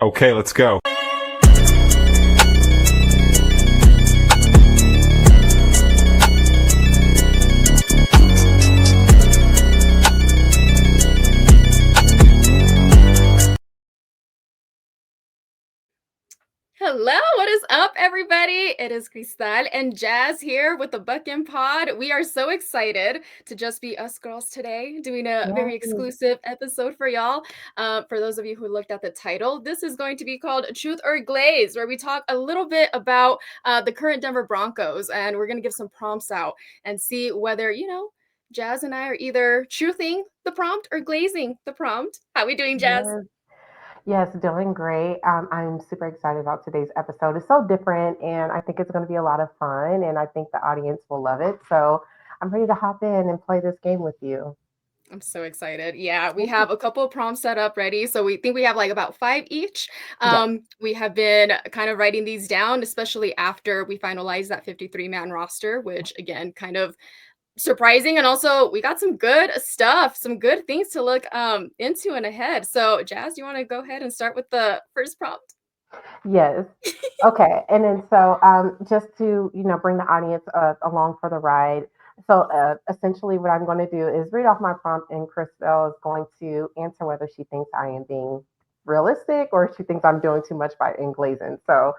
Okay, let's go. Hello, what is up, everybody? It is Cristal and Jas here with the Buckem pod. We are so excited to just be us girls today, doing a very Yes, exclusive episode for y'all. For those of you who looked at the title, this is going to be called Truth or Glaze, where we talk a little bit about the current Denver Broncos, and we're going to give some prompts out and see whether, Jas and I are either truthing the prompt or glazing the prompt. How we doing, Jas? yes, yes, doing great. I'm super excited about today's episode. It's so different, and I think it's going to be a lot of fun, and I think the audience will love it. So I'm ready to hop in and play this game with you. I'm so excited. Yeah, we have a couple of prompts set up ready. So we think we have like about five each. Yes, We have been kind of writing these down, especially after we finalized that 53-man roster, which again, kind of surprising. And also we got some good stuff, some good things to look into and ahead. So Jazz, you want to go ahead and start with the first prompt? yes. Okay, and then just to bring the audience along for the ride. So essentially, what I'm going to do is read off my prompt, and Christelle is going to answer whether she thinks I am being realistic or if she thinks I'm doing too much by englazing. So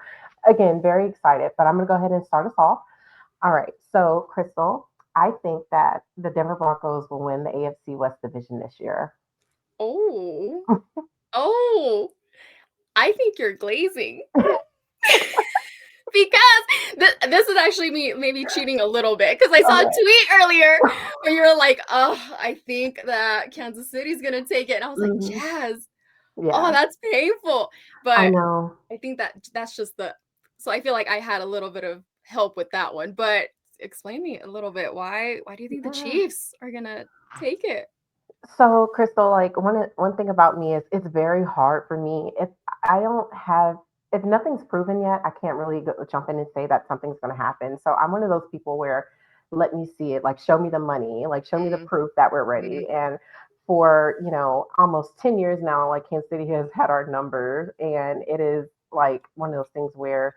again, very excited, but I'm going to go ahead and start us off. All right, so Crystal, I think that the Denver Broncos will win the AFC West Division this year. Oh, oh, I think you're glazing. Because this is actually me maybe cheating a little bit because I saw a Okay. tweet earlier where you were like, "Oh, I think that Kansas City's gonna take it," and I was like, Hmm. "Jazz, oh, Yeah, that's painful." I But know. I think that's just the so I feel like I had a little bit of help with that one. But explain me a little bit why do you think the Yeah. Chiefs are gonna take it? So, Crystal, like one thing about me is it's very hard for me if I don't have if nothing's proven yet, I can't really jump in and say that something's going to happen. So I'm one of those people where let me see it, like show me the money, like show me the Mm, proof that we're mhm, ready. And for almost 10 years now, like Kansas City has had our number, and it is like one of those things where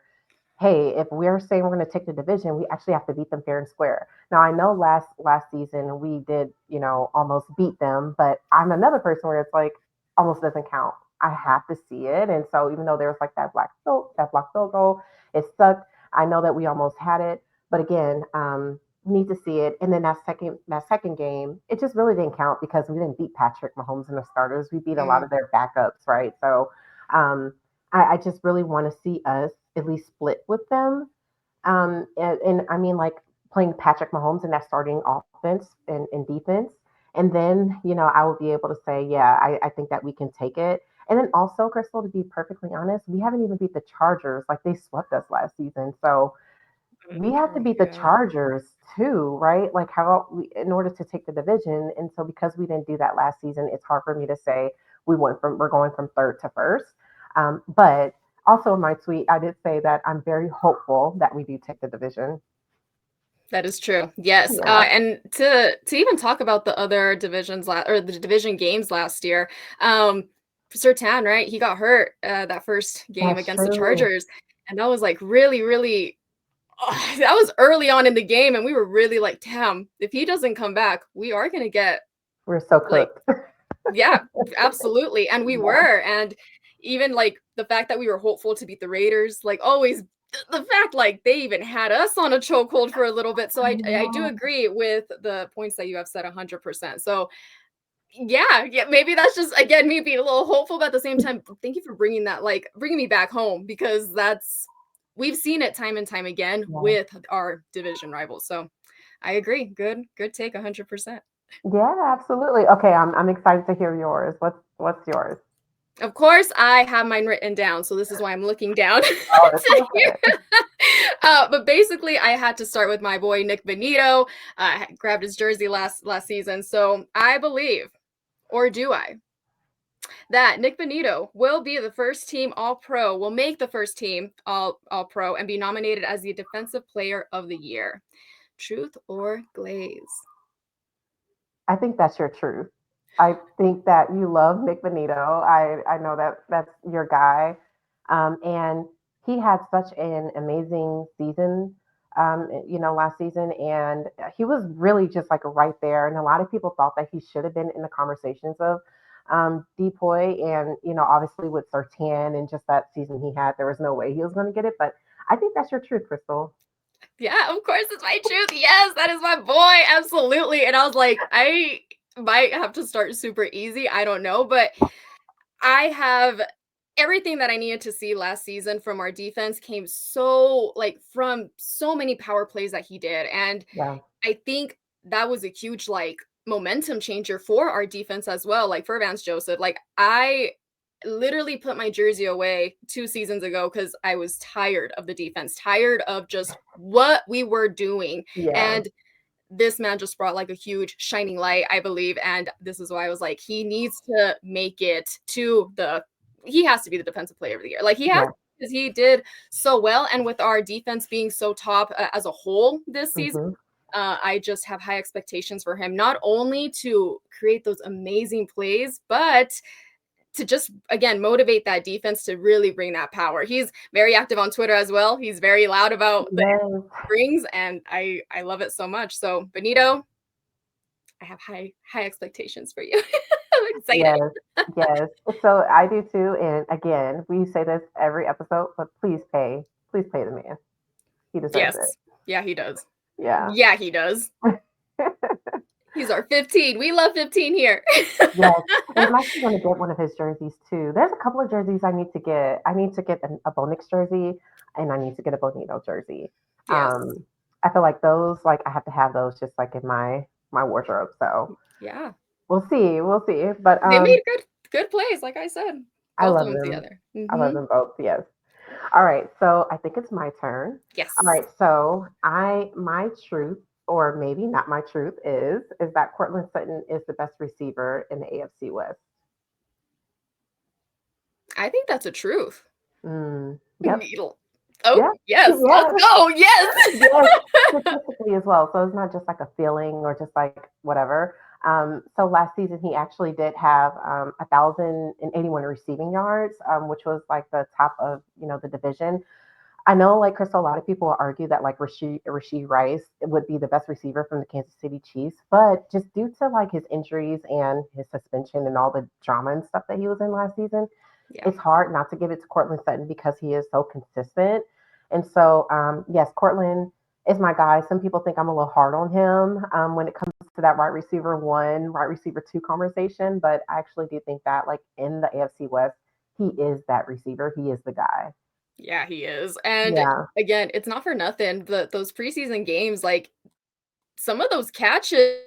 hey, if we're saying we're going to take the division, we actually have to beat them fair and square. Now I know last season we did, almost beat them, but I'm another person where it's like almost doesn't count. I have to see it, and so even though there was like that block field goal, it sucked. I know that we almost had it, but again, need to see it. And then that second game, it just really didn't count because we didn't beat Patrick Mahomes and the starters. We beat a lot mm, of their backups, right? So um, I just really want to see us at least split with them. And I mean, like playing Patrick Mahomes in that starting offense and defense. And then, I will be able to say, yeah, I think that we can take it. And then also, Crystal, to be perfectly honest, we haven't even beat the Chargers. Like they swept us last season. So we have to true, beat the yeah. Chargers too, right? Like in order to take the division. And so because we didn't do that last season, it's hard for me to say we're going from third to first. But also in my tweet, I did say that I'm very hopeful that we do take the division. That is true. Yes, Yeah, and to even talk about the other divisions or the division games last year, Sertan, right? He got hurt that first game that's against the true. Chargers, and that was like really, really. That was early on in the game, and we were really like, "Damn, if he doesn't come back, we are gonna get We're so like, cooked. yeah, absolutely." And we Yeah. were, and even like the fact that we were hopeful to beat the Raiders, like always the fact like they even had us on a chokehold for a little bit. So I I do know. agree with the points that you have said 100%. So yeah, yeah, maybe that's just again me being a little hopeful, but at the same time, thank you for bringing that like bringing me back home because that's we've seen it time and time again Yeah. with our division rivals. So I agree. Good take 100%. Yeah, absolutely. Okay, I'm excited to hear yours. What's yours? Of course, I have mine written down, so this is why I'm looking down Oh, it's to hear. okay. But basically, I had to start with my boy Nick Benito. I grabbed his jersey last season, so I believe, or do I, that Nick Benito will be the first team All Pro, will make the first team All Pro, and be nominated as the Defensive Player of the Year. Truth or glaze? I think that's your truth. I think that you love Nick Benito. I know that that's your guy. And he had such an amazing season, last season. And he was really just like right there. And a lot of people thought that he should have been in the conversations of Depoy. And, obviously with Sertan and just that season he had, there was no way he was going to get it. But I think that's your truth, Crystal. Yeah, of course it's my truth. Yes, that is my boy. Absolutely. And I was like, I might have to start super easy. I don't know, but I have everything that I needed to see last season from our defense came so like from so many power plays that he did. And Yeah. I think that was a huge like momentum changer for our defense as well, like for Vance Joseph. Like I literally put my jersey away 2 seasons ago because I was tired of the defense, tired of just what we were doing. Yeah. And this man just brought like a huge shining light, I believe. And this is why I was like, he needs to make it to he has to be the defensive player of the year. Like he has, Yeah. because he did so well. And with our defense being so top as a whole this season, Hmm. I just have high expectations for him, not only to create those amazing plays, but to just again motivate that defense to really bring that power. He's very active on Twitter as well. He's very loud about the Yes. brings, and I love it so much. So Benito, I have high expectations for you. I'm excited. Yes, yes. So I do too. And again, we say this every episode, but please pay the man. He deserves it. Yes. Yeah, he does. Yeah. Yeah, he does. He's our 15. We love 15 here. Yes. And I'm actually going to get one of his jerseys too. There's a couple of jerseys I need to get. I need to get a Bonix jersey and I need to get a Bonito jersey. Yes. I feel like those, like I have to have those just like in my wardrobe. So Yeah. we'll see. We'll see. But They made good plays, like I said. I Both of love them them. together. I love Hmm. them both. Yes. All right, so I think it's my turn. All Yes. right, so my truth, or maybe not my truth, is that Cortland Sutton is the best receiver in the AFC West. I think that's a truth. Yep. Needle. Oh, Yeah. yes. Let's Yes. go. Yes. Yes. Statistically as well. So it's not just like a feeling or just like whatever. So last season he actually did have 1,081 receiving yards, which was like the top of the division. I know, like Crystal, a lot of people will argue that like Rasheed Rice would be the best receiver from the Kansas City Chiefs, but just due to like his injuries and his suspension and all the drama and stuff that he was in last season, Yeah. it's hard not to give it to Cortland Sutton because he is so consistent. And so, yes, Cortland is my guy. Some people think I'm a little hard on him when it comes to that wide receiver one, wide receiver two conversation, but I actually do think that like in the AFC West, he is that receiver. He is the guy. Yeah, he is. And Yeah. again, it's not for nothing, but those preseason games, like some of those catches,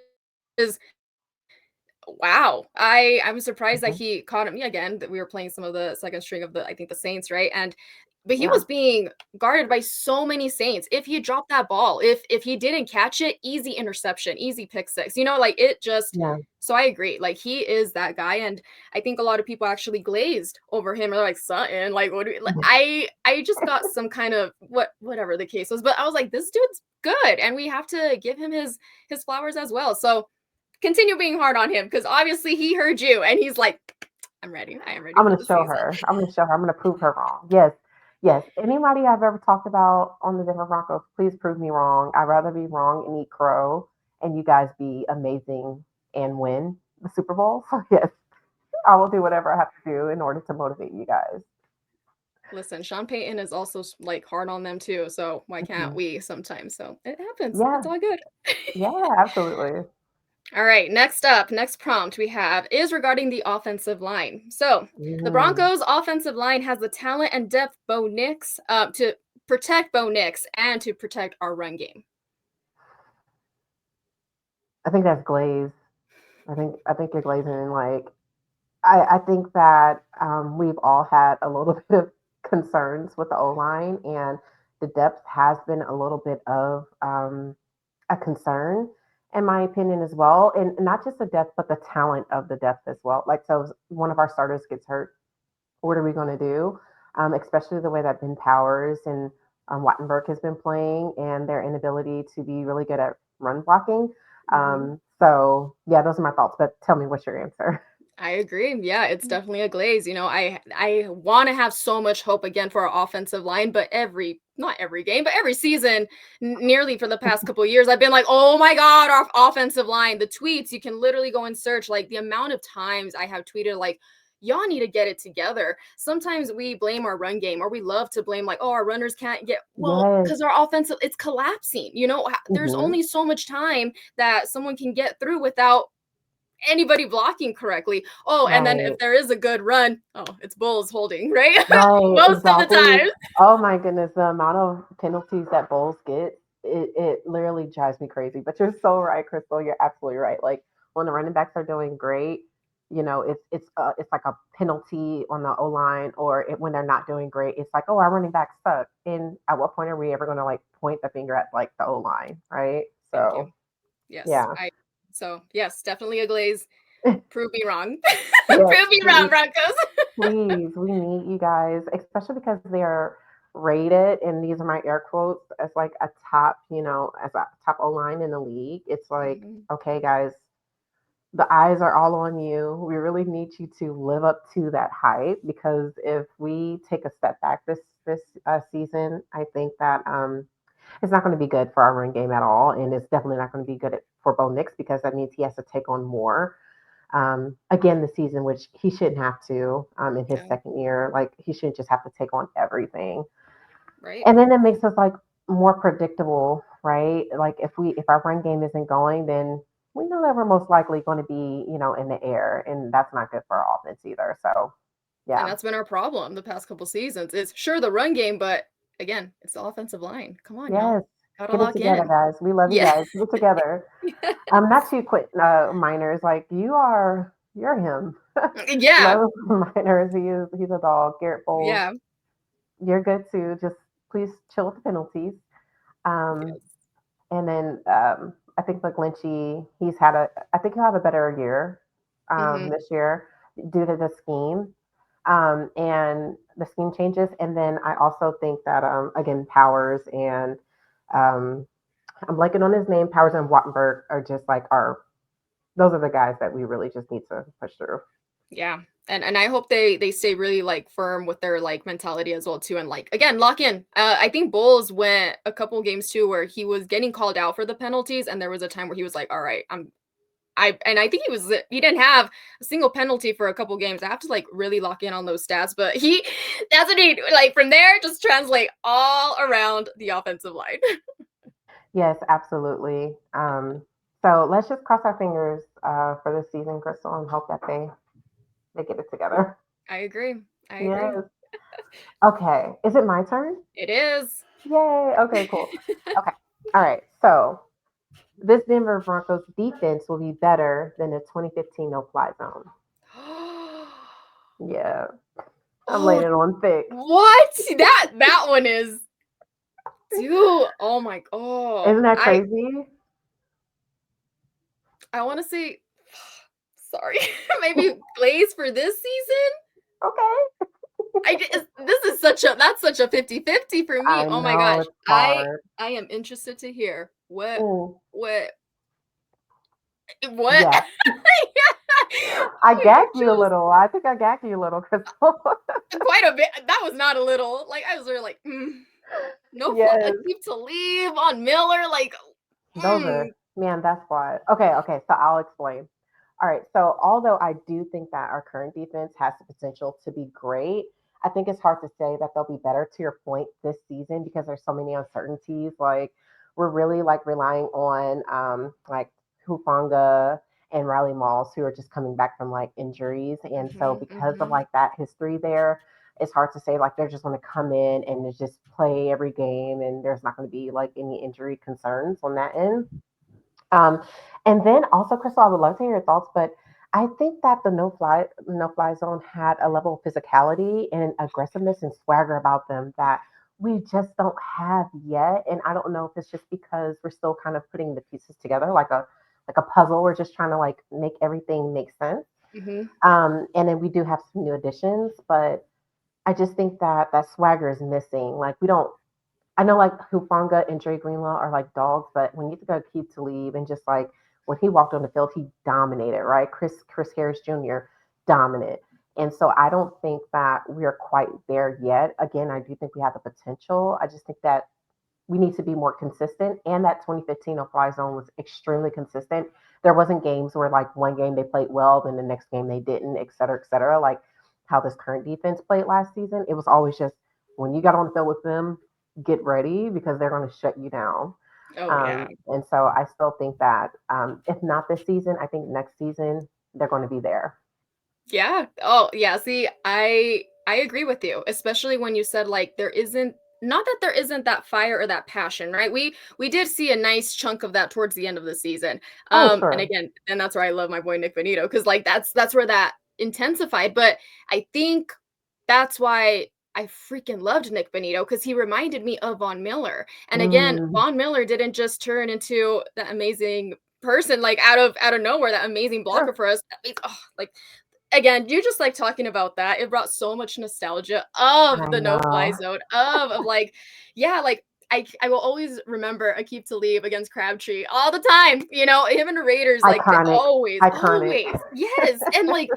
wow. I'm surprised that Mhm. he caught him. Yeah, again, that we were playing some of the second string of I think the Saints, right? And but he Yeah. was being guarded by so many Saints. If he dropped that ball, if he didn't catch it, easy interception, easy pick six. Like it just Yeah. so I agree. Like he is that guy. And I think a lot of people actually glazed over him. They're like, Sutton, like what do we like, I just got some kind of whatever the case was, but I was like, this dude's good. And we have to give him his flowers as well. So continue being hard on him because obviously he heard you and he's like, I'm ready. I am ready I'm for gonna the show season. her. I'm gonna show her. I'm gonna prove her wrong. Yes. Yes. Anybody I've ever talked about on the Denver Broncos, please prove me wrong. I'd rather be wrong and eat crow and you guys be amazing and win the Super Bowl. So yes, I will do whatever I have to do in order to motivate you guys. Listen, Sean Payton is also like hard on them too. So why can't Mhm. we sometimes? So it happens. It's Yeah. all good. Yeah, absolutely. All right, next up, next prompt we have is regarding the offensive line. So the Mhm. Broncos' offensive line has the talent and depth Bo Nix to protect Bo Nix and to protect our run game. I think that's Glaze. I think you're glazing in like I think that we've all had a little bit of concerns with the O line, and the depth has been a little bit of a concern, in my opinion, as well. And not just the depth, but the talent of the depth as well. Like, so if one of our starters gets hurt, what are we going to do? Especially the way that Ben Powers and Wattenberg has been playing and their inability to be really good at run blocking. Mhm. So yeah, those are my thoughts. But tell me, what's your answer? I agree. Yeah, it's definitely a Glaze. I want to have so much hope again for our offensive line, but not every game, but every season, nearly for the past couple of years, I've been like, oh my god, our offensive line. The tweets, you can literally go and search like the amount of times I have tweeted like, y'all need to get it together. Sometimes we blame our run game, or we love to blame like, oh, our runners can't get well Yes. because our offensive it's collapsing. There's Hmm. only so much time that someone can get through without anybody blocking correctly. Oh, and then if Right. there is a good run, oh, it's Bulls holding, right? Right. Most of the Exactly. time. Oh my goodness, the amount of penalties that Bulls get, it literally drives me crazy. But you're so right, Crystal. You're absolutely right. Like when the running backs are doing great, it's like a penalty on the O line, or when they're not doing great, it's like, oh, our running back suck. And at what point are we ever going to like point the finger at like the O line, right? Thank you. So Yes. yeah. Yes, definitely a Glaze. Prove me wrong. Yes, Prove me wrong, Broncos. please, we need you guys, especially because they're rated, and these are my air quotes, as like a top, as a top O line in the league. It's like, Mhm. okay, guys, the eyes are all on you. We really need you to live up to that hype, because if we take a step back this season, I think that it's not going to be good for our run game at all, and it's definitely not going to be good for Bo Nix, because that means he has to take on more again this season, which he shouldn't have to in his No, second year. Like he shouldn't just have to take on everything. right? And then it makes us like more predictable, right? Like if our run game isn't going, then we know that we're most likely going to be, in the air, and that's not good for our offense either. So And yeah, that's been our problem the past couple seasons. Is sure the run game, but again, it's the offensive line. Come on, y'all. yes, Gotta get it lock together, in. guys. We love you Yeah. guys. Get it together. Not too quick, minors. Like you're him. Yeah. Love minors. He's a dog. Garrett Bowles, Yeah. you're good too. Just please chill with the penalties. Um, Yes. and then I think like Lynchy, I think he'll have a better year Hmm. this year due to the scheme and the scheme changes. And then I also think that, again, Powers and um, I'm blanking on his name, Powers and Wattenberg are just like those are the guys that we really just need to push through. Yeah. And I hope they stay really like firm with their like mentality as well too, and like again lock in. I think Bulls went a couple games too where he was getting called out for the penalties, and there was a time where he was like, all right, I think he didn't have a single penalty for a couple games. I have to like really lock in on those stats, but that's what he like from there just translate all around the offensive line. Yes, absolutely. So let's just cross our fingers for this season, Crystal, and hope that they get it together. I agree. I agree. Yes. Okay. Is it my turn? It is. Yay. Okay, cool. Okay. All right. So this Denver Broncos defense will be better than the 2015 no fly zone. Yeah. I'm laying Oh, it on thick. what? That one is dude. Oh my oh. Isn't that I crazy? I want to say sorry. Maybe Glaze for this season? Okay. This is such a 50-50 for me. I Oh my know gosh. it's I hard. I am interested to hear Mm, what what yeah. I you gagged you a choose little. I think I gagged you a little, Crystal. quite a bit. That was not a little. Like I was really like, no fly, Yes. a keep to leave on Miller. Like, Those mm, are, man, that's why. Okay, okay, so I'll explain. All right, so although I do think that our current defense has the potential to be great, I think it's hard to say that they'll be better, to your point, this season, because there's so many uncertainties. Like we're really like relying on like Hufanga and Riley Malls, who are just coming back from like injuries. And so mhm, because of mhm. like that history there, it's hard to say like they're just going to come in and just play every game, and there's not going to be like any injury concerns on that end. Um, and then also, Crystal, I would love to hear your thoughts, but I think that the no fly zone had a level of physicality and aggressiveness and swagger about them that we just don't have yet. And I don't know if it's just because we're still kind of putting the pieces together like a puzzle. We're just trying to like make everything make sense. Mhm. And then we do have some new additions, but I just think that that swagger is missing. Like we don't. I know like Hufanga and Dre Greenlaw are like dogs, but when you think of Keith to leave and just like when he walked on the field, he dominated, right? Chris Harris Jr. dominant. And so I don't think that we are quite there yet. Again, I do think we have the potential. I just think that we need to be more consistent. And that 2015 no-fly zone was extremely consistent. There wasn't games where like one game they played well, then the next game they didn't, et cetera, et cetera. Like how this current defense played last season. It was always just when you got on the field with them, get ready because they're going to shut you down. Oh yeah. And so I still think that if not this season, I think next season they're going to be there. Yeah. Oh, yeah. See, I agree with you, especially when you said like there isn't not that there isn't that fire or that passion, right? We did see a nice chunk of that towards the end of the season. Oh, And sure. again, and that's where I love my boy Nick Benito because like that's where that intensified. But I think that's why I freaking loved Nick Benito because he reminded me of Von Miller. And again, Mm, Von Miller didn't just turn into that amazing person like out of nowhere, that amazing blocker sure. for us. Oh, like again, you just like talking about that. It brought so much nostalgia of I the no-fly know. zone, of like, yeah, like I will always remember Akeem Talib against Crabtree all the time. You know, him and the Raiders, like they Iconic. Iconic. always, yes, and like,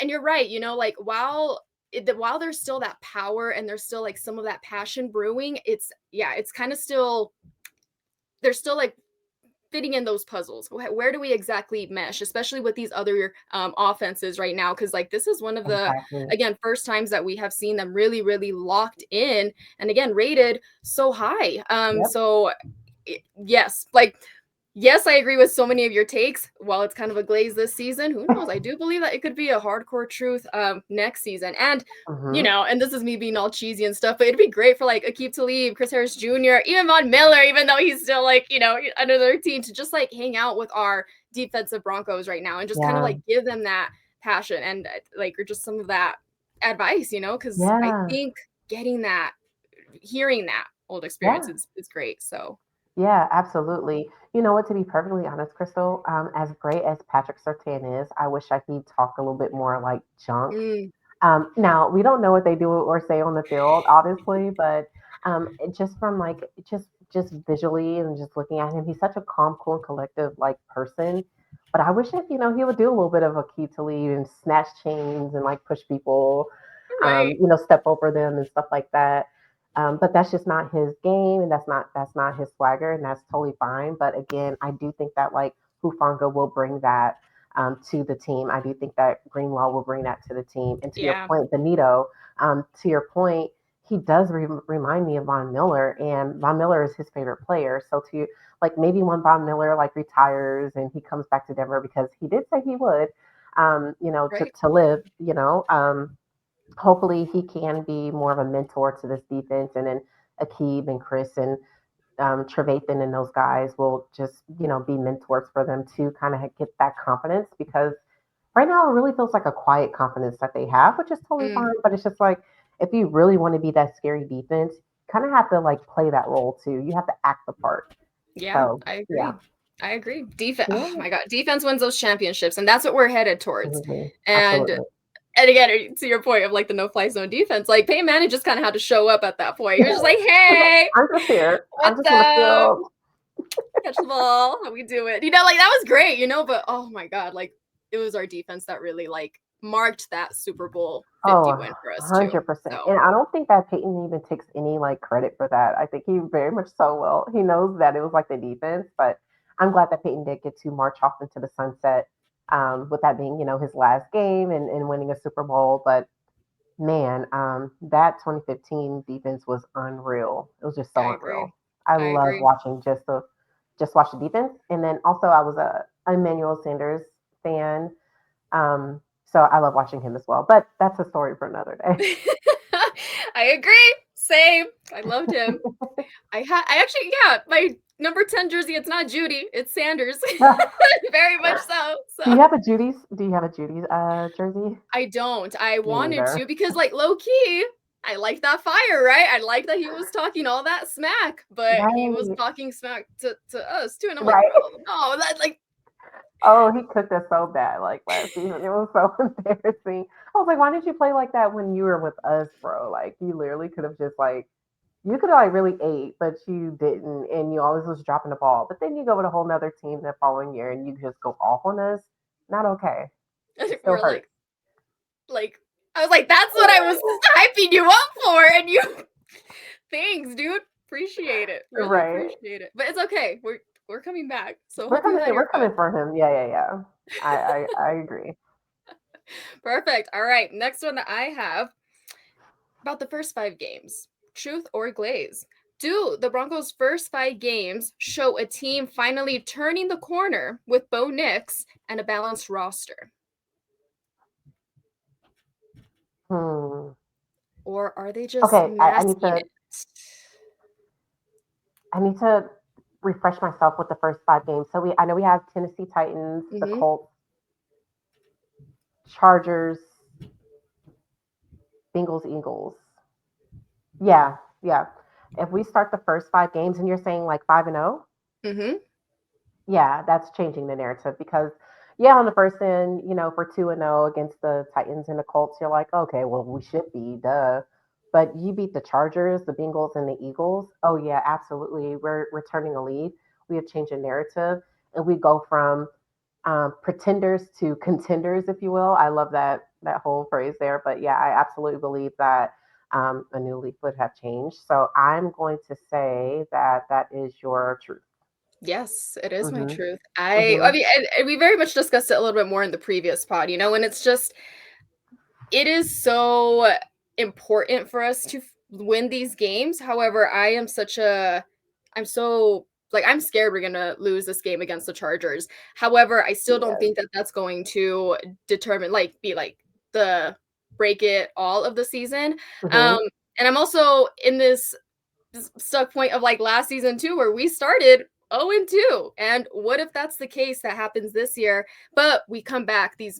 and you're right. You know, like while there's still that power and there's still like some of that passion brewing, it's yeah, it's kind of still there's still like fitting in those puzzles. Where do we exactly mesh, especially with these other offenses right now? Because like this is one of the Exactly. again first times that we have seen them really, really locked in, and again rated so high. Yep. So yes, like yes, I agree with so many of your takes. While it's kind of a glaze this season, who knows? I do believe that it could be a hardcore truth next season. And you Hmm. know, and this is me being all cheesy and stuff, but it'd be great for like Aqib Talib, Chris Harris Jr., even Von Miller, even though he's still like, you know, another team to just like hang out with our defensive Broncos right now and just kind of Yeah. like give them that passion and like or just some of that advice, you know, because I Yeah. think getting that, hearing that old experience Yeah. is great. So Yeah, absolutely. You know what, to be perfectly honest, Crystal, as great as Patrick Surtain is, I wish I could talk a little bit more like junk. mm, Now we don't know what they do or say on the field, obviously, but just from like just visually and just looking at him, he's such a calm, cool, and collective like person. But I wish if he would do a little bit of a key to lead and snatch chains and like push people, right. step over them and stuff like that. But that's just not his game, and that's not his swagger, and that's totally fine. But again, I do think that like Hufanga will bring that to the team. I do think that Greenlaw will bring that to the team. And to your Yeah. point, Benito, to your point, he does remind me of Von Miller, and Von Miller is his favorite player. So to like maybe when Von Miller like retires and he comes back to Denver because he did say he would, Right. to live, hopefully he can be more of a mentor to this defense, and then Akib and Chris and Trevathan and those guys will just, be mentors for them to kind of get that confidence because right now it really feels like a quiet confidence that they have, which is totally Mm, fine. But it's just like if you really want to be that scary defense, you kind of have to like play that role too. You have to act the part. yeah, So I yeah, agree. I agree. Defense. Oh yeah, my god, defense wins those championships, and that's what we're headed towards. absolutely, And absolutely. and again, to your point of like the no-fly zone defense, like Peyton Manning just kind of had to show up at that point. He was just like, "Hey, I'm just here. I'm what's just on the up? field. Catch the ball. How we do it?" You know, like that was great. You know, but oh my god, like it was our defense that really like marked that Super Bowl 50 Oh, win for us too. 100%. So And I don't think that Peyton even takes any like credit for that. I think he very much so will. He knows that it was like the defense, but I'm glad that Peyton did get to march off into the sunset, with that being, his last game and winning a Super Bowl. But man, that 2015 defense was unreal. It was just so I unreal. agree. I I love agree. watching just watch the defense. And then also I was a Emmanuel Sanders fan. So I love watching him as well. But that's a story for another day. I agree. Same. I loved him. I actually yeah, my number 10 jersey, it's not Judy, it's Sanders. Very much so. Do you So have a Judy's? Do you have a Judy's jersey? I don't. I Me wanted neither. to because like low key, I like that fire, right? I like that he was talking all that smack, but he was Right, talking smack to us too. And I'm like, right. bro, no, that like Oh, he cooked us so bad like last season. It was so embarrassing. I was like, why didn't you play like that when you were with us, bro? Like you literally could have just like, You could have like really ate, but you didn't, and you always was dropping the ball. But then you go with a whole nother team the following year, and you just go off on us. Not okay. It still We're hurts. like I was like, that's what I was hyping you up for, and you thanks, dude. Appreciate it. Really Right. appreciate it. But it's okay. We're coming back. So We're hope you coming. had your We're fun. coming for him. Yeah, yeah, yeah. I agree. Perfect. All right. Next one that I have about the first 5 games. Truth or glaze? Do the Broncos' first 5 games show a team finally turning the corner with Bo Nix and a balanced roster? Hmm. Or are they just Okay, masking it? I need to refresh myself with the first 5 games. So I know we have Tennessee Titans, the Mm-hmm. Colts, Chargers, Bengals, Eagles. Yeah, yeah. If we start the first 5 games and you're saying like 5-0, Mm-hmm. yeah, that's changing the narrative because yeah, on the first end, if we're 2-0 against the Titans and the Colts, you're like, okay, well, we should be, duh. But you beat the Chargers, the Bengals, and the Eagles. Oh yeah, absolutely. We're turning a lead. We have changed the narrative, and we go from pretenders to contenders, if you will. I love that whole phrase there. But yeah, I absolutely believe that a new leaf would have changed. So I'm going to say that that is your truth. Yes, it is my Hmm. truth. I Hmm. mean, and we very much discussed it a little bit more in the previous pod, and it's just it is so important for us to win these games. However, I'm so like I'm scared we're gonna lose this game against the Chargers. However, I still don't Yeah. think that that's going to determine be like the break it all of the season. Um, Hmm. and I'm also in this stuck point of like last season too, where we started 0-2. And what if that's the case that happens this year? But we come back the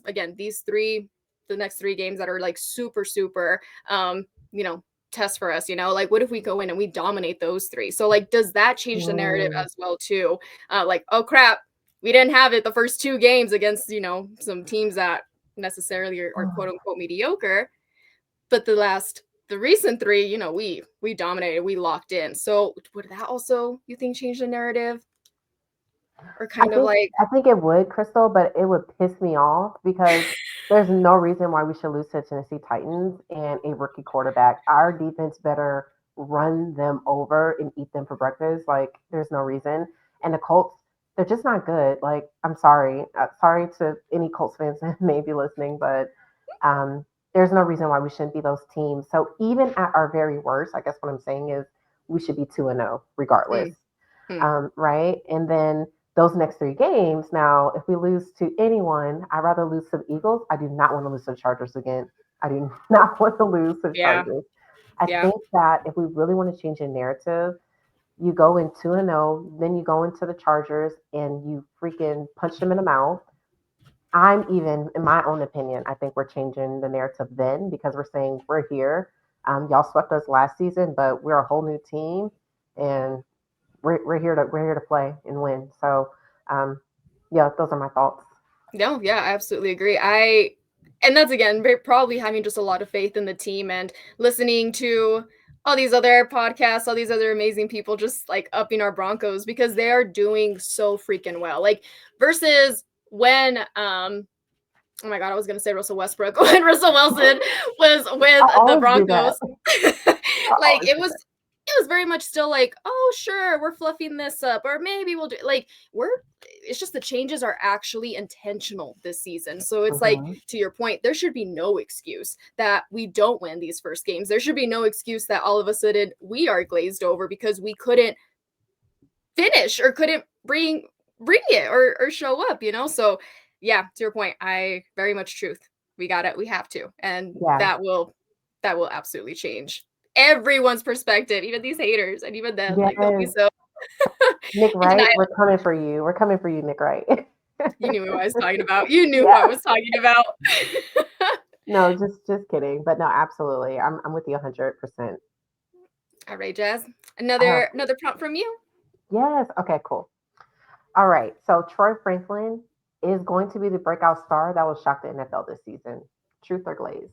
next 3 games that are like super, super, you know, test for us, like what if we go in and we dominate those 3? So like, does that change the narrative Mm. as well too? Like, oh crap, we didn't have it the first 2 games against, some teams that necessarily are quote unquote mediocre. But the recent 3, we dominated, we locked in. So would that also you think change the narrative or I kind of think like I think it would, Crystal, but it would piss me off because there's no reason why we should lose to Tennessee Titans and a rookie quarterback. Our defense better run them over and eat them for breakfast. Like there's no reason. And the Colts, they're just not good. Like I'm sorry, sorry to any Colts fans that may be listening, but um, there's no reason why we shouldn't be those teams. So even at our very worst, I guess what I'm saying is we should be 2-0 regardless, mm, mm, right? And then those next 3 games. Now, if we lose to anyone, I'd rather lose to the Eagles. I do not want to lose to the Chargers again. I do not want to lose to the yeah, Chargers. I yeah. think that if we really want to change the narrative, you go in 2-0, then you go into the Chargers and you freaking punch them in the mouth. I'm even, in my own opinion, I think we're changing the narrative then because we're saying we're here. Y'all swept us last season, but we're a whole new team, and we're here to play and win. So, um, yeah, those are my thoughts. No, yeah, I absolutely agree. And that's again probably having just a lot of faith in the team and listening to all these other podcasts, all these other amazing people just like upping our Broncos because they are doing so freaking well. Like versus when oh my god, I was gonna say Russell Westbrook when Russell Wilson was with I the always do that. Broncos. I Like always it do was that. it was very much still like, oh sure, we're fluffing this up, or maybe we'll do like we're it's just the changes are actually intentional this season. So it's like Hmm. to your point, there should be no excuse that we don't win these first games. There should be no excuse that all of a sudden we are glazed over because we couldn't finish or couldn't bring it or show up. So yeah, to your point, I very much truth. We got it. We have to. And Yeah, that will absolutely change everyone's perspective, even these haters and even them. Like they'll be yes. so Nick in Wright, denial. we're coming for you. We're coming for you, Nick Wright. You knew who I was talking about. You knew who I Yeah. was talking about. No, just kidding. But no, absolutely. I'm with you 100%. All right, Jazz. Uh, Another prompt from you. yes. Okay, cool. All right. So Troy Franklin is going to be the breakout star that will shock the NFL this season. Truth or glaze?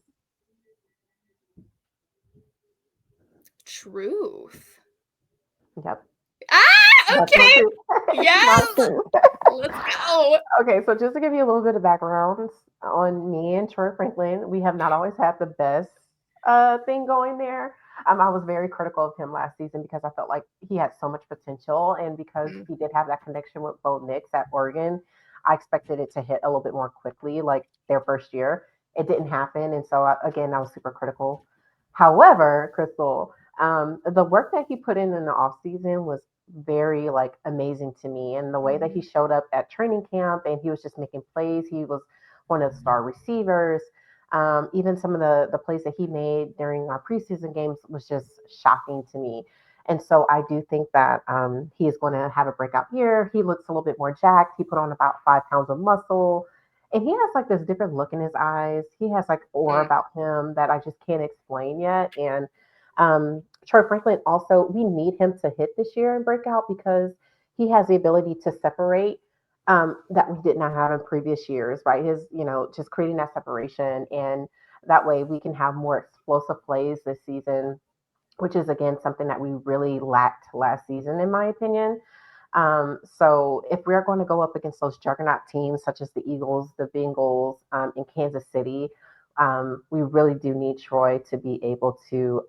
Truth. Yep, Ah, that's not okay. true. It's not Yes. true. Let's go. Okay, so just to give you a little bit of background on me and Troy Franklin, we have not always had the best thing going there. I was very critical of him last season because I felt like he had so much potential, and because Mm, he did have that connection with Bo Nix at Oregon, I expected it to hit a little bit more quickly, like their first year. It didn't happen, and so again, I was super critical. However, Crystal, the work that he put in the off season was very like amazing to me, and the way that he mhm, showed up at training camp and he was just making plays. He was one of the star receivers. Even some of the plays that he made during our preseason games was just shocking to me. And so I do think that he is going to have a breakout year. He looks a little bit more jacked. He put on about 5 pounds of muscle, and he has like this different look in his eyes. He has like aura mm, about him that I just can't explain yet. And Troy Franklin also, we need him to hit this year and break out because he has the ability to separate that we did not have in previous years, right? His, just creating that separation. And that way we can have more explosive plays this season, which is again something that we really lacked last season, in my opinion. So if we're going to go up against those juggernaut teams such as the Eagles, the Bengals, in Kansas City, we really do need Troy to be able to,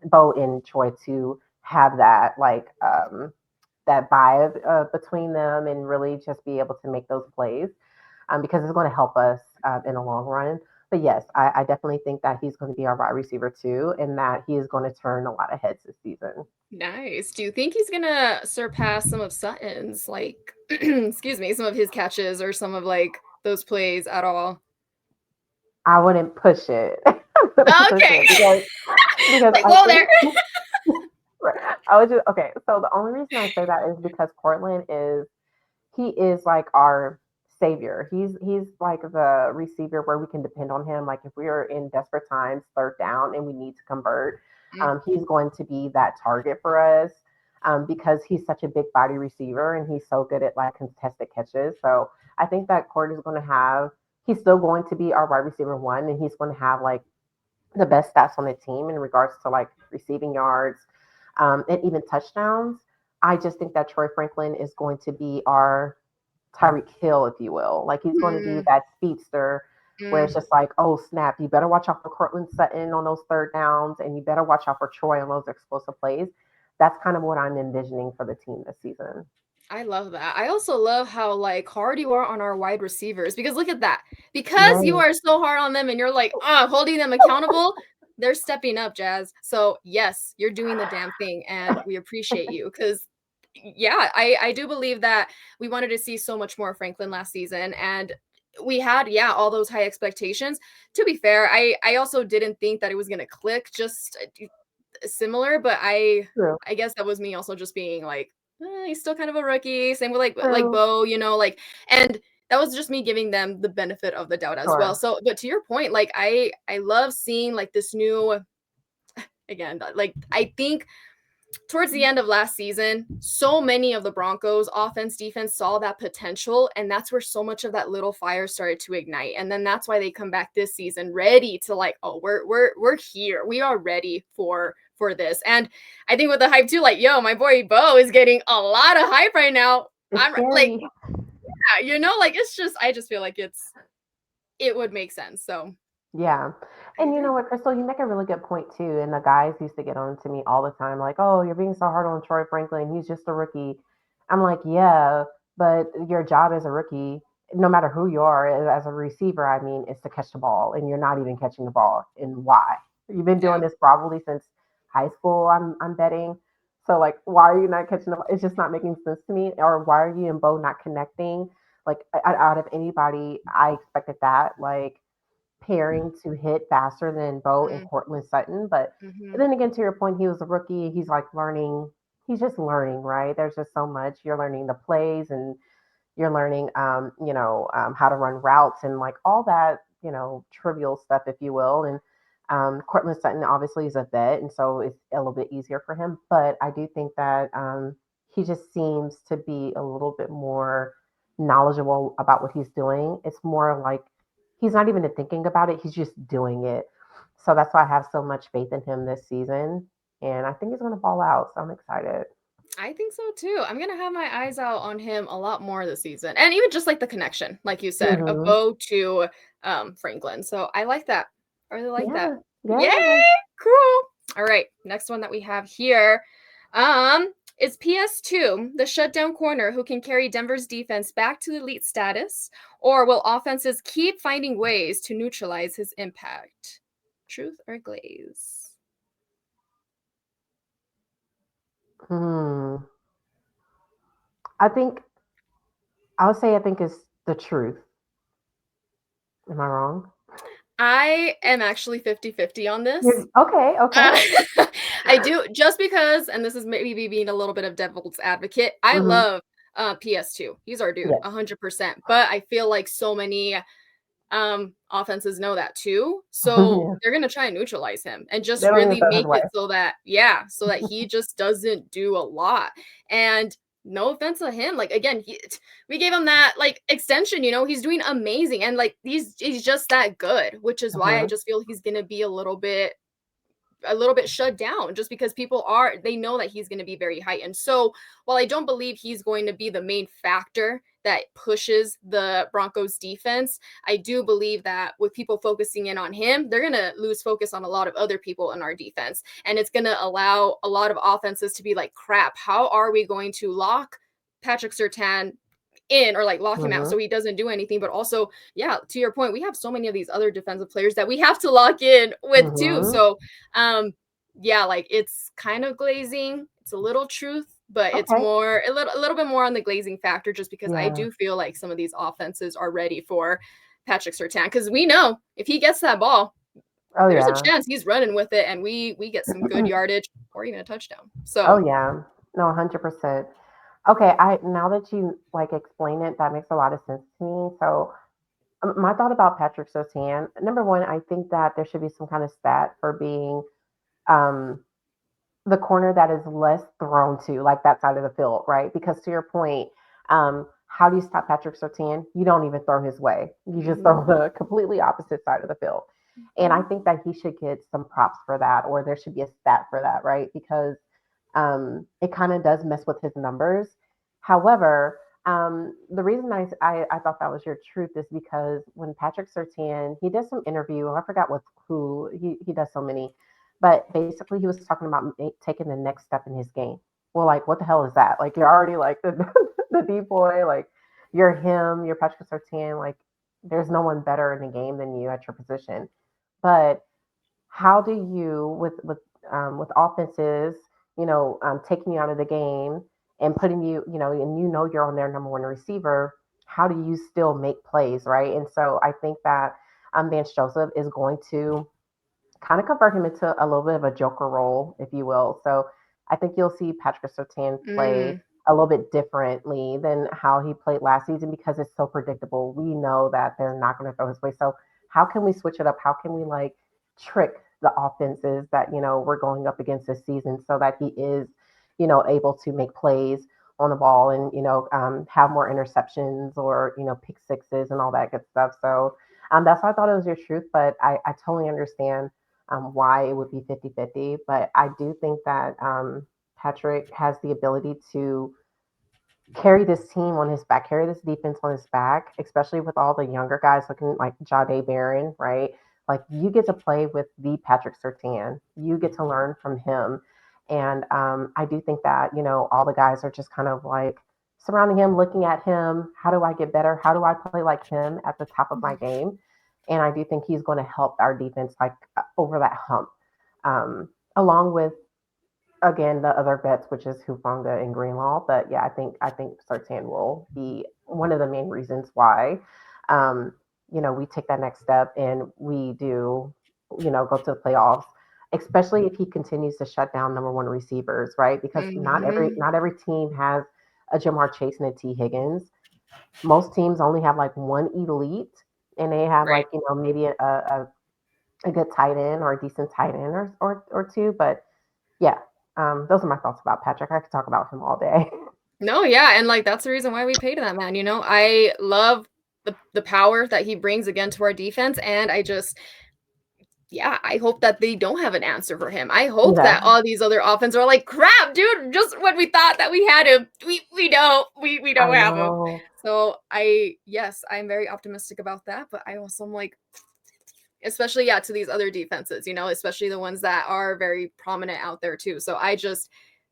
Bo and Troy to have that that vibe between them and really just be able to make those plays because it's going to help us in the long run. But yes, I definitely think that he's going to be our wide receiver too, and that he is going to turn a lot of heads this season. nice. Do you think he's gonna surpass some of Sutton's, like, excuse me, some of his catches or some of like those plays at all? I wouldn't push it. I wouldn't push Okay. it because Like, I whoa there. think I would just okay. So the only reason I say that is because Cortland is he is like our savior. He's like the receiver where we can depend on him. Like if we are in desperate times, third down, and we need to convert, Mm, he's going to be that target for us because he's such a big body receiver and he's so good at like contested catches. So I think that Cord is going to have. He's still going to be our wide receiver one, and he's going to have like the best stats on the team in regards to like receiving yards and even touchdowns. I just think that Troy Franklin is going to be our Tyreek Hill, if you will. Like he's going to be mm, that speedster where it's mm. just like, oh snap, you better watch out for Cortland Sutton on those third downs, and you better watch out for Troy on those explosive plays. That's kind of what I'm envisioning for the team this season. I love that. I also love how like hard you are on our wide receivers because look at that. Because you Right. are so hard on them and you're like, holding them accountable, they're stepping up, Jazz. So yes, you're doing the damn thing and we appreciate you because yeah, I do believe that we wanted to see so much more Franklin last season and we had yeah all those high expectations. To be fair, I also didn't think that it was gonna click just similar, but True. I guess that was me also just being like, he's still kind of a rookie. Same with like True. Bo, like, and that was just me giving them the benefit of the doubt as well. Sure. So, but to your point, like I love seeing like this new again, like I think towards the end of last season, so many of the Broncos offense, defense saw that potential. And that's where so much of that little fire started to ignite. And then that's why they come back this season ready to like, oh, we're here. We are ready for this. And I think with the hype too, like, yo, my boy Bo is getting a lot of hype right now. It's I'm like, scary. yeah, like it's just I just feel like it would make sense. So Yeah. I And you know agree. what, Crystal, you make a really good point too. And the guys used to get on to me all the time, like, oh, you're being so hard on Troy Franklin. He's just a rookie. I'm like, yeah, but your job as a rookie, no matter who you are, as a receiver, I mean, is to catch the ball. And you're not even catching the ball. And why? You've been doing Yeah. this probably since high school, I'm betting. So, like, why are you not catching the ball? It's just not making sense to me. Or why are you and Bo not connecting? Like, out of anybody, I expected that. Like, pairing to hit faster than Bo and Mm, Cortland Sutton. But mhm. then again, to your point, he was a rookie. He's like learning. He's just learning, right? There's just so much. You're learning the plays and you're learning, how to run routes and like all that, trivial stuff, if you will. And Cortland Sutton obviously is a vet, and so it's a little bit easier for him. But I do think that he just seems to be a little bit more knowledgeable about what he's doing. It's more like he's not even thinking about it; he's just doing it. So that's why I have so much faith in him this season. and I think he's going to ball out. So I'm excited. I think so too. I'm gonna have my eyes out on him a lot more this season, and even just like the connection, like you said, a Hmm. Bo to Franklin. So I like that. I really like that. Yeah, Yay! yeah. Like, Cool. All right, next one that we have here, is PS2 the shutdown corner who can carry Denver's defense back to elite status, or will offenses keep finding ways to neutralize his impact? Truth or Glaze? hmm. I think I'll say I think it's the truth. Am I wrong? I am actually 50-50 on this. Okay, okay. Uh, I do just because, and this is maybe me being a little bit of devil's advocate. I Hmm. love PS2. He's our dude, Yes. 100%. But I feel like so many offenses know that too. So Yeah. they're gonna try and neutralize him and They just don't even really throw his make way. it so that, yeah, so that he just doesn't do a lot. And no offense to him, like again, we gave him that like extension, he's doing amazing, and like he's just that good, which is why I Hmm. just feel he's gonna be a little bit shut down, just because they know that he's going to be very heightened. So while I don't believe he's going to be the main factor that pushes the Broncos defense, I do believe that with people focusing in on him, they're going to lose focus on a lot of other people in our defense, and it's going to allow a lot of offenses to be like, crap, how are we going to lock Patrick Surtain in, or like lock him out so Hmm. he doesn't do anything? But also, yeah, to your point, we have so many of these other defensive players that we have to lock in with too. Hmm. So um yeah, like it's kind of glazing, it's a little truth, but it's Okay. more a little bit more on the glazing factor, just because I Yeah. do feel like some of these offenses are ready for Patrick Surtain, because we know if he gets that ball, Oh there's a yeah. chance he's running with it, and we get some good yardage or even a touchdown. Oh So yeah. No, 100%. Okay, I now that you like explain it, that makes a lot of sense to me. So my thought about Patrick Surtain, number one, I think that there should be some kind of stat for being um the corner that is less thrown to, like that side of the field, right? Because to your point, how do you stop Patrick Surtain? You don't even throw his way. You just mhm, throw the completely opposite side of the field. And I mhm, think that he should get some props for that, or there should be a stat for that, right? Because it kind of does mess with his numbers. However, the reason I thought that was your truth is because when Patrick Surtain, he did some interview, I forgot with who, he does so many, but basically, he was talking about taking the next step in his game. Well, like, what the hell is that? Like, you're already like the D boy, like, you're him, you're Patrick Surtain. Like, there's no one better in the game than you at your position. But how do you, with offenses, taking you out of the game and putting you, and you're on their number one receiver, how do you still make plays, right? And so I think that Vance Joseph is going to kind of convert him into a little bit of a joker role, if you will. So I think you'll see Patrick Surtain play mm, a little bit differently than how he played last season because it's so predictable. We know that they're not going to throw his way. So how can we switch it up? How can we like trick the offenses that we're going up against this season so that he is able to make plays on the ball and have more interceptions or pick sixes and all that good stuff. So that's why I thought it was your truth, but I totally understand why it would be 50-50. But I do think that Patrick has the ability to carry this team on his back, carry this defense on his back, especially with all the younger guys looking like Jade Barron, right? Like you get to play with the Patrick Surtain. You get to learn from him. And I do think that, all the guys are just kind of like surrounding him, looking at him. How do I get better? How do I play like him at the top of my game? And I do think he's going to help our defense like over that hump. Along with again the other bets, which is Hufanga and Greenlaw. But yeah, I think Sertan will be one of the main reasons why we take that next step and we do, go to the playoffs, especially if he continues to shut down number one receivers, right? Because not every mhm, not every team has a Jamar Chase and a T. Higgins. Most teams only have like one elite and they have right. like, maybe a good tight end or a decent tight end or two. But yeah, those are my thoughts about Patrick. I could talk about him all day. No, yeah, and like that's the reason why we paid that man. I love the power that he brings again to our defense, and I just yeah, I hope that they don't have an answer for him. I hope Yeah, that all these other offense are like, crap, dude, just when we thought that we had him, we I don't have him. know. So yes, I'm very optimistic about that, but I also am like, especially yeah, to these other defenses, especially the ones that are very prominent out there too. So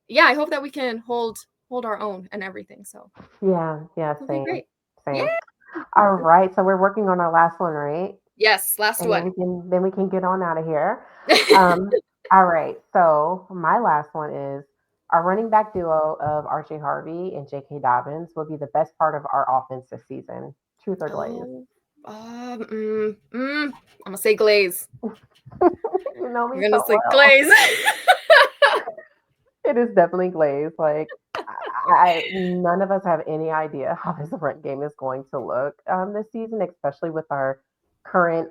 yeah, I hope that we can hold our own and everything. So Yeah, yeah, it'll be same, great. Yeah. same. All right, so we're working on our last one, right? Yes, last And then one. we can get on out of here. All right, so my last one is our running back duo of RJ Harvey and J.K. Dobbins will be the best part of our offense this season. Truth or glaze? Oh, I'm gonna say Glaze. You know I'm me gonna so say well. Glaze. It is definitely glaze. Like, none of us have any idea how this run game is going to look this season, especially with our current,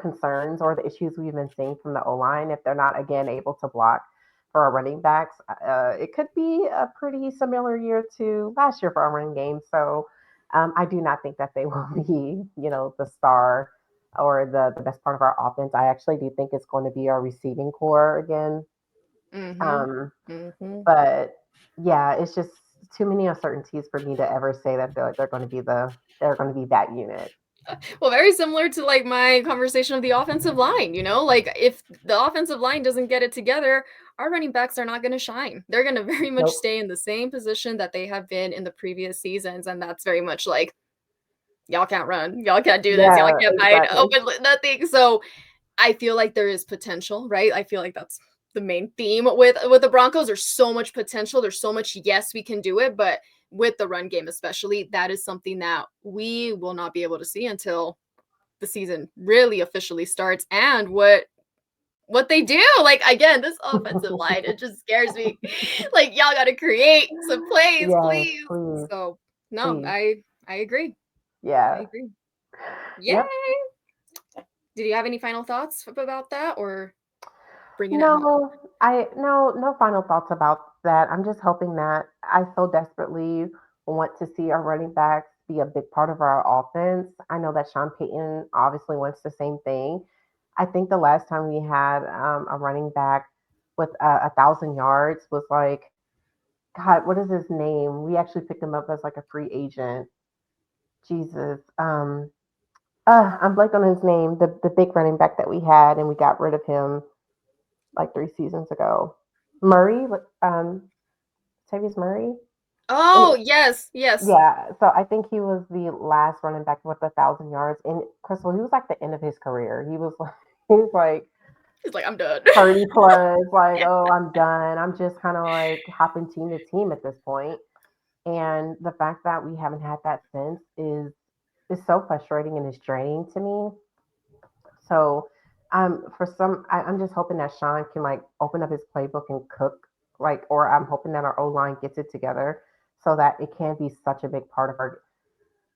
concerns or the issues we've been seeing from the O line. If they're not again able to block for our running backs, it could be a pretty similar year to last year for our running game. So, I do not think that they will be, the star or the best part of our offense. I actually do think it's going to be our receiving core again. Mhm. Um, Mhm. but yeah, it's just too many uncertainties for me to ever say that they're going to be that unit. Well, very similar to like my conversation of the offensive line, like if the offensive line doesn't get it together, our running backs are not going to shine. They're going to very much Nope. stay in the same position that they have been in the previous seasons. And that's very much like, y'all can't run. Y'all can't do this. Y'all Yeah, can't find exactly. open nothing. So I feel like there is potential, right? I feel like that's the main theme with the Broncos. There's so much potential. There's so much yes, we can do it, but with the run game especially, that is something that we will not be able to see until the season really officially starts and what they do. Like again, this offensive line, it just scares me. Like y'all got to create some plays, Yes, please. please, So, no, please. I agree. I Yeah. agree. Yay. Yep. Did you have any final thoughts about that or bringing it home? No final thoughts about that. I'm just hoping that I so desperately want to see our running backs be a big part of our offense. I know that Sean Payton obviously wants the same thing. I think the last time we had a running back with 1,000 yards was like, God, what is his name? We actually picked him up as like a free agent. Jesus. I'm blank on his name. The big running back that we had, and we got rid of him like 3 seasons ago. Murray, Tavius Murray. Oh, Anyway, yes, yes. yeah. So I think he was the last running back with 1,000 yards. And Crystal, he was like the end of his career. He was like, he was like He's like, I'm done. 30 plus. Like, oh, I'm done. I'm just kind of like hopping team to team at this point. And the fact that we haven't had that since is so frustrating and is draining to me. So, I'm just hoping that Sean can like open up his playbook and cook, like, or I'm hoping that our O line gets it together so that it can be such a big part of our.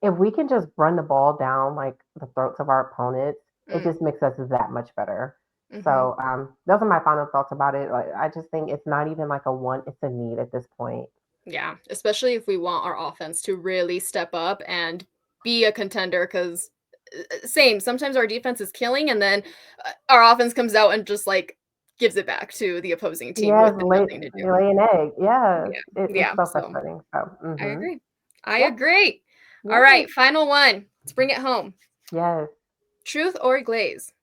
If we can just run the ball down like the throats of our opponents, it Mm, just makes us that much better. mhm. So, those are my final thoughts about it. Like, I just think it's not even like a want; it's a need at this point. Yeah, especially if we want our offense to really step up and be a contender. Because same, sometimes our defense is killing, and then, our offense comes out and just, like, gives it back to the opposing team Yes, with nothing to do. lay an egg. Yeah, Yeah, it's yeah, so so frustrating. So, I agree. I yep, agree. yes, Alright, final one. Let's bring it home. yes. Truth or glaze?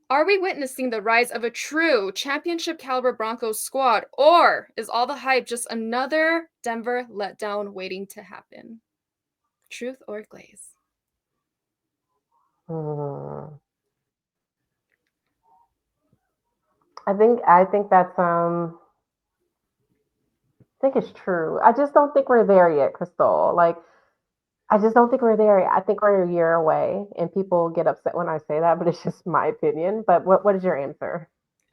Are we witnessing the rise of a true championship caliber Broncos squad, or is all the hype just another Denver letdown waiting to happen? Truth or glaze? Hmm. I think that's I think it's true. I just don't think we're there yet, Crystal. Like, I just don't think we're there yet. I think we're a year away, and people get upset when I say that, but it's just my opinion. But what is your answer?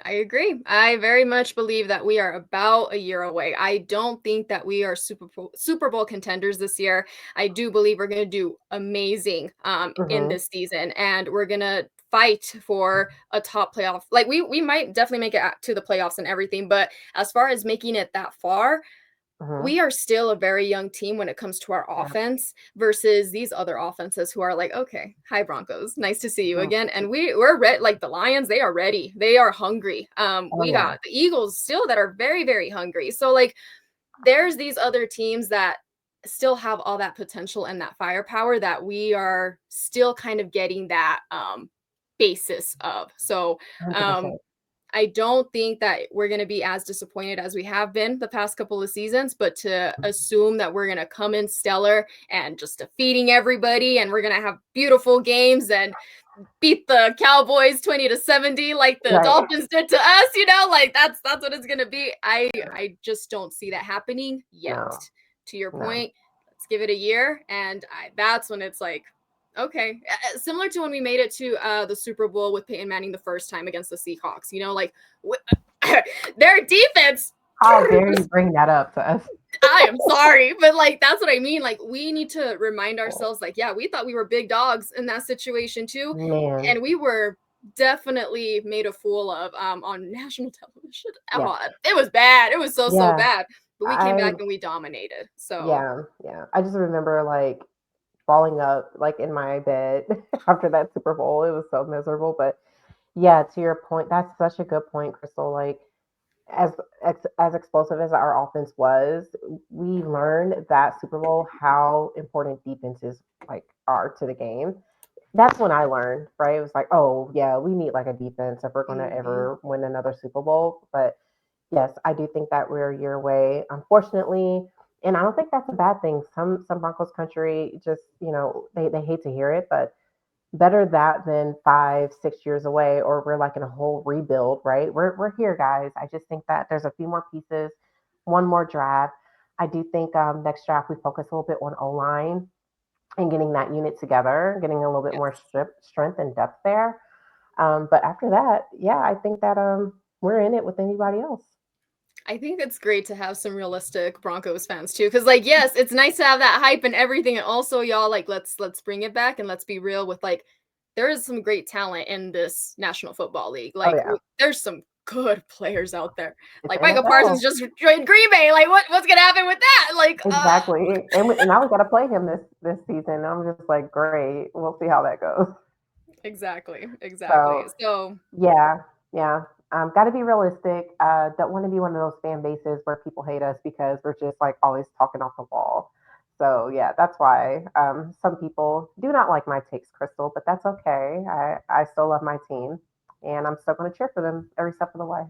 I agree. I very much believe that we are about a year away. I don't think that we are Super Bowl contenders this year. I do believe we're going to do amazing in Hmm. this season, and we're going to fight for a top playoff. Like we might definitely make it to the playoffs and everything, but as far as making it that far, Mhm. we are still a very young team when it comes to our Yeah. offense versus these other offenses who are like, okay, hi Broncos, nice to see you Mhm. again. And we're ready. Like the Lions, they are ready. They are hungry. Oh, We yeah. got the Eagles still that are very, very hungry. So like there's these other teams that still have all that potential and that firepower that we are still kind of getting that basis of. So um 100%. I don't think that we're going to be as disappointed as we have been the past couple of seasons, but to assume that we're going to come in stellar and just defeating everybody and we're going to have beautiful games and beat the Cowboys 20-70 like the Right. Dolphins did to us, like that's what it's going to be. I just don't see that happening yet. No, To your no. point, let's give it a year and that's when it's like okay, similar to when we made it to the Super Bowl with Peyton Manning the first time against the Seahawks. Like their defense. How dare you bring that up to us? I am sorry, but like that's what I mean. Like we need to remind ourselves, like, yeah, we thought we were big dogs in that situation too, Man, and we were definitely made a fool of on national television. yeah, Oh, it was bad. It was so yeah. bad. But we came I back and we dominated. So Yeah, yeah. I just remember like falling up like in my bed after that Super Bowl. It was so miserable. But yeah, to your point, that's such a good point, Crystal. Like as as explosive as our offense was, we learned that Super Bowl how important defenses like are to the game. That's when I learned, right? It was like, oh yeah, we need like a defense if we're gonna mhm. ever win another Super Bowl. But yes, I do think that we're a year away, unfortunately. And I don't think that's a bad thing. Some Broncos country just, they hate to hear it, but better that than 5, 6 years away, or we're like in a whole rebuild, right? We're here, guys. I just think that there's a few more pieces, one more draft. I do think next draft we focus a little bit on O line and getting that unit together, getting a little bit more Yes. strength and depth there. But after that, yeah, I think that we're in it with anybody else. I think it's great to have some realistic Broncos fans too, because like, yes, it's nice to have that hype and everything, and also y'all like let's bring it back and let's be real with like there is some great talent in this National Football League. Oh Like yeah, there's some good players out there. it's the Like Michael Parsons NFL. just joined Green Bay. Like what's gonna happen with that? Like Exactly. And now we got to play him this season. I'm just like, great. We'll see how that goes. exactly. So So yeah, yeah. Got to be realistic. Don't want to be one of those fan bases where people hate us because we're just like always talking off the wall. So yeah, that's why some people do not like my takes, Crystal, but that's okay. I still love my team, and I'm still going to cheer for them every step of the way.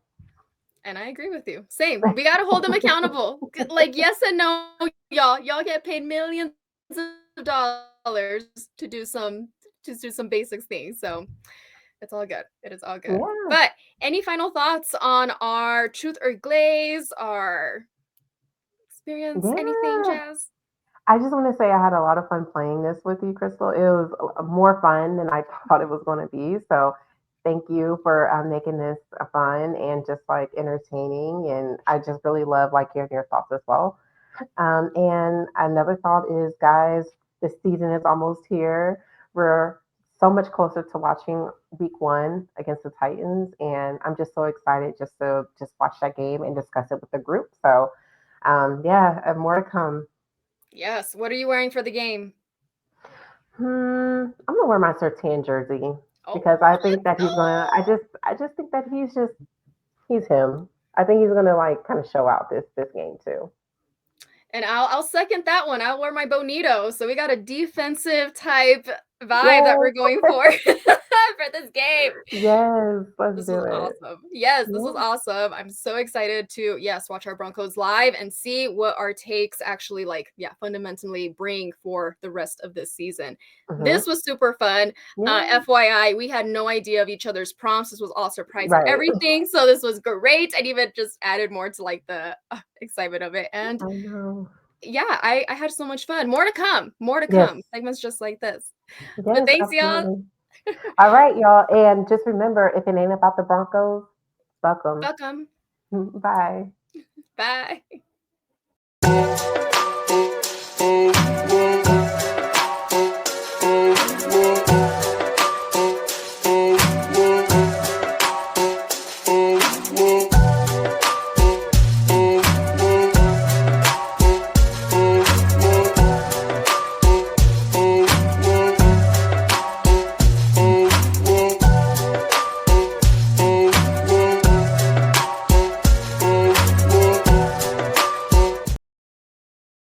and I agree with you. Same. We gotta hold them accountable. Like yes and no, y'all. Y'all get paid millions of dollars to do some basic things. So it's all good. It is all good. Yeah, But any final thoughts on our truth or glaze, our experience, anything, yeah. Jazz? I just want to say I had a lot of fun playing this with you, Crystal. It was more fun than I thought it was going to be. So thank you for making this fun and just like entertaining. And I just really love like hearing your thoughts as well. And another thought is, guys, the season is almost here. We're so much closer to watching week one against the Titans. And I'm just so excited just to just watch that game and discuss it with the group. So yeah, more to come. Yes. What are you wearing for the game? I'm gonna wear my Sertan jersey Oh, because I think let's that he's gonna. go. I just think that he's him. I think he's gonna like kind of show out this game too. And I'll second that one. I'll wear my bonito. So we got a defensive type vibe that we're Yes, going for for this game. yes, let's This do was it. awesome. Yes, this was Yeah. awesome. I'm so excited to watch our Broncos live and see what our takes actually like, fundamentally bring for the rest of this season. This Hmm. was super fun. Yeah. FYI, we had no idea of each other's prompts. This was all surprise and Right. everything. So this was great. And even just added more to like the excitement of it. And I know. yeah, I had so much fun. More to come. More to Yes. come. Segments just like this. But Yes. thanks, y'all. Absolutely. All right, y'all, and just remember, if it ain't about the Broncos, fuck them. Welcome. Bye. Bye.